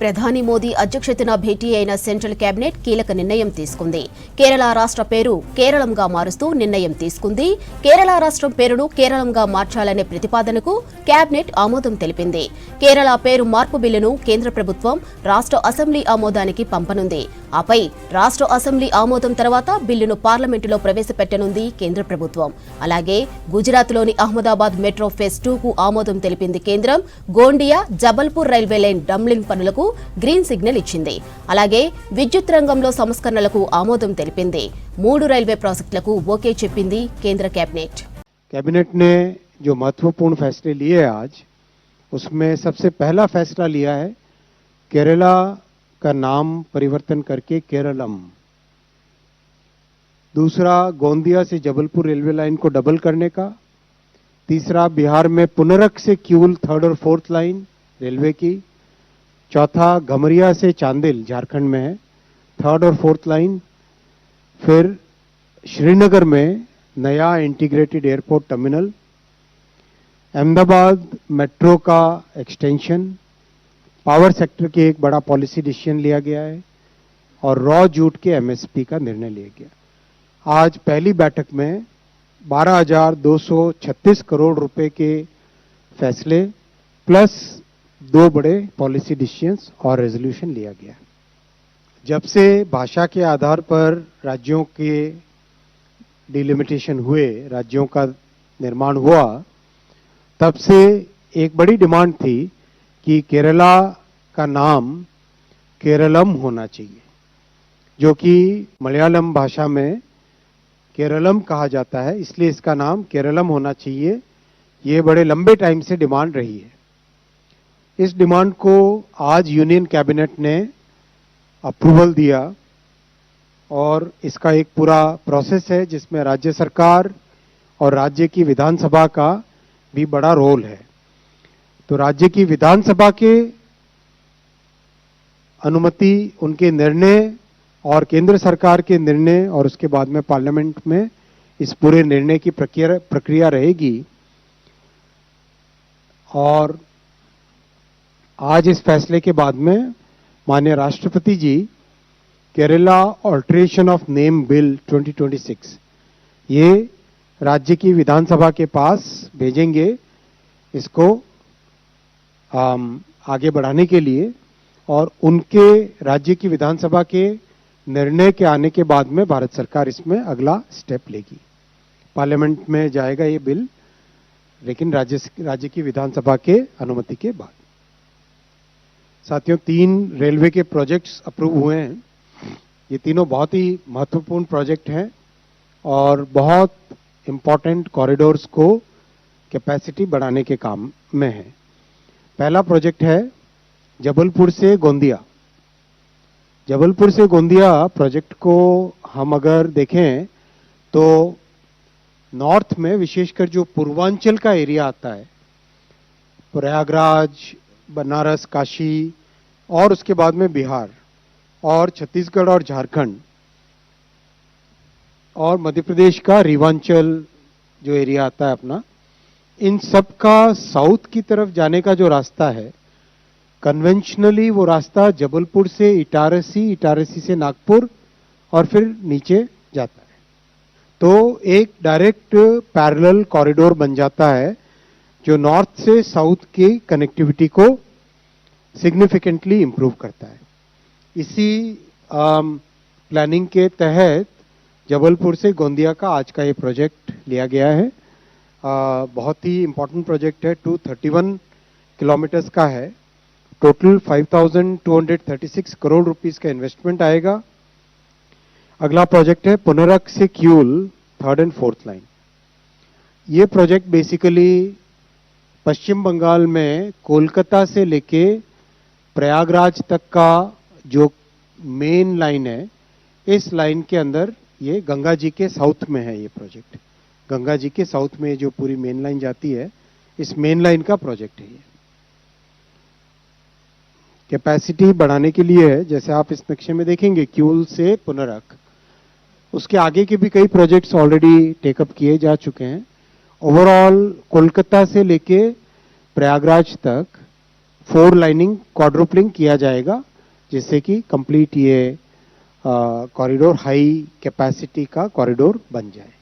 ప్రధాని మోదీ అధ్యక్షతన భేటీ అయిన సెంట్రల్ కేబినెట్ కీలక నిర్ణయం తీసుకుంది. కేరళ రాష్ట్ర పేరు కేరళంగా మారుస్తూ నిర్ణయం తీసుకుంది. కేరళ రాష్ట్రం పేరును కేరళంగా మార్చాలనే ప్రతిపాదనకు కేబినెట్ ఆమోదం తెలిపింది. కేరళ పేరు మార్పు బిల్లును కేంద్ర ప్రభుత్వం రాష్ట్ర అసెంబ్లీ ఆమోదానికి పంపనుంది. ఆపై రాష్ట్ర అసెంబ్లీ ఆమోదం తర్వాత బిల్లును పార్లమెంటులో ప్రవేశపెట్టనుంది కేంద్ర ప్రభుత్వం. అలాగే గుజరాత్లోని అహ్మదాబాద్ మెట్రో ఫేజ్ 2కు ఆమోదం తెలిపింది కేంద్రం. గోండియా జబల్పూర్ రైల్వే లైన్ డంబ్లింగ్ పనులకు గ్రీన్ సిగ్నల్ ఇచ్చింది. అలాగే విద్యుత్ రంగంలో సంస్కరణలకు ఆమోదం తెలిపింది. 3 రైల్వే ప్రాజెక్టులకు ఓకే చెప్పింది కేంద్ర कैबिनेट। कैबिनेट ने जो महत्वपूर्ण फैसले लिए आज, उसमें सबसे पहला फैसला लिया है केरला का नाम परिवर्तन करके केरलम। दूसरा, गोंदिया से जबलपुर रेलवे लाइन को डबल करने का। तीसरा, बिहार में पुनरक से क्यूल 3rd और 4th लाइन रेलवे की। चौथा, घमरिया से चांदिल झारखंड में है 3rd और 4th लाइन। फिर श्रीनगर में नया integrated airport terminal. Ahmedabad metro का एक्सटेंशन। पावर सेक्टर के एक बड़ा पॉलिसी डिसीजन लिया गया है और रॉ जूट के एमएसपी का निर्णय लिया गया। आज पहली बैठक में 12,236 करोड़ रुपए के फैसले प्लस 2 बड़े पॉलिसी डिसीजंस और रेजोल्यूशन लिया गया। जब से भाषा के आधार पर राज्यों के डिलिमिटेशन हुए, राज्यों का निर्माण हुआ, तब से एक बड़ी डिमांड थी कि केरला का नाम केरलम होना चाहिए, जो कि मलयालम भाषा में केरलम कहा जाता है, इसलिए इसका नाम केरलम होना चाहिए। ये बड़े लंबे टाइम से डिमांड रही है। इस डिमांड को आज यूनियन कैबिनेट ने अप्रूवल दिया और इसका एक पूरा प्रोसेस है जिसमें राज्य सरकार और राज्य की विधानसभा का भी बड़ा रोल है। तो राज्य की विधानसभा के अनुमति, उनके निर्णय और केंद्र सरकार के निर्णय और उसके बाद में पार्लियामेंट में इस पूरे निर्णय की प्रक्रिया रहेगी। और आज इस फैसले के बाद में माननीय राष्ट्रपति जी Kerala alteration of name bill 2026 ये राज्य की विधानसभा के पास भेजेंगे, इसको आगे बढ़ाने के लिए। और उनके राज्य की विधानसभा के निर्णय के आने के बाद में भारत सरकार इसमें अगला स्टेप लेगी। पार्लियामेंट में जाएगा ये बिल, लेकिन राज्य की विधानसभा के अनुमति के बाद। साथियों, 3 रेलवे के प्रोजेक्ट्स अप्रूव हुए हैं। ये तीनों बहुत ही महत्वपूर्ण प्रोजेक्ट हैं और बहुत इंपॉर्टेंट कॉरिडोर्स को कैपेसिटी बढ़ाने के काम में है। पहला प्रोजेक्ट है जबलपुर से गोंदिया। जबलपुर से गोंदिया प्रोजेक्ट को हम अगर देखें तो नॉर्थ में विशेषकर जो पूर्वांचल का एरिया आता है, प्रयागराज, बनारस, काशी और उसके बाद में बिहार और छत्तीसगढ़ और झारखंड और मध्य प्रदेश का रीवांचल जो एरिया आता है अपना, इन सब का साउथ की तरफ जाने का जो रास्ता है, कन्वेंशनली वो रास्ता जबलपुर से इटारसी, इटारसी से नागपुर और फिर नीचे जाता है। तो एक डायरेक्ट पैरेलल कॉरिडोर बन जाता है जो नॉर्थ से साउथ की कनेक्टिविटी को सिग्निफिकेंटली इंप्रूव करता है। इसी प्लानिंग के तहत जबलपुर से गोंदिया का आज का ये प्रोजेक्ट लिया गया है। बहुत ही इंपॉर्टेंट प्रोजेक्ट है। 231 किलोमीटर्स का है। टोटल 5,236 करोड़ रुपीस का इन्वेस्टमेंट आएगा। अगला प्रोजेक्ट है पुनरक से Kiul 3rd and 4th line. ये प्रोजेक्ट बेसिकली पश्चिम बंगाल में कोलकाता से लेके प्रयागराज तक का जो मेन लाइन है, इस लाइन के अंदर ये गंगा जी के साउथ में है। ये प्रोजेक्ट गंगा जी के साउथ में जो पूरी मेन लाइन जाती है, इस मेन लाइन का प्रोजेक्ट है। ये कैपेसिटी बढ़ाने के लिए है। जैसे आप इस नक्शे में देखेंगे क्यूल से पुनरक, उसके आगे के भी कई प्रोजेक्ट्स ऑलरेडी टेकअप किए जा चुके हैं। ओवरऑल कोलकाता से लेके प्रयागराज तक 4 लाइनिंग क्वाड्रुपलिंग किया जाएगा, जिससे कि कंप्लीट ये कॉरिडोर हाई कैपेसिटी का कॉरिडोर बन जाए।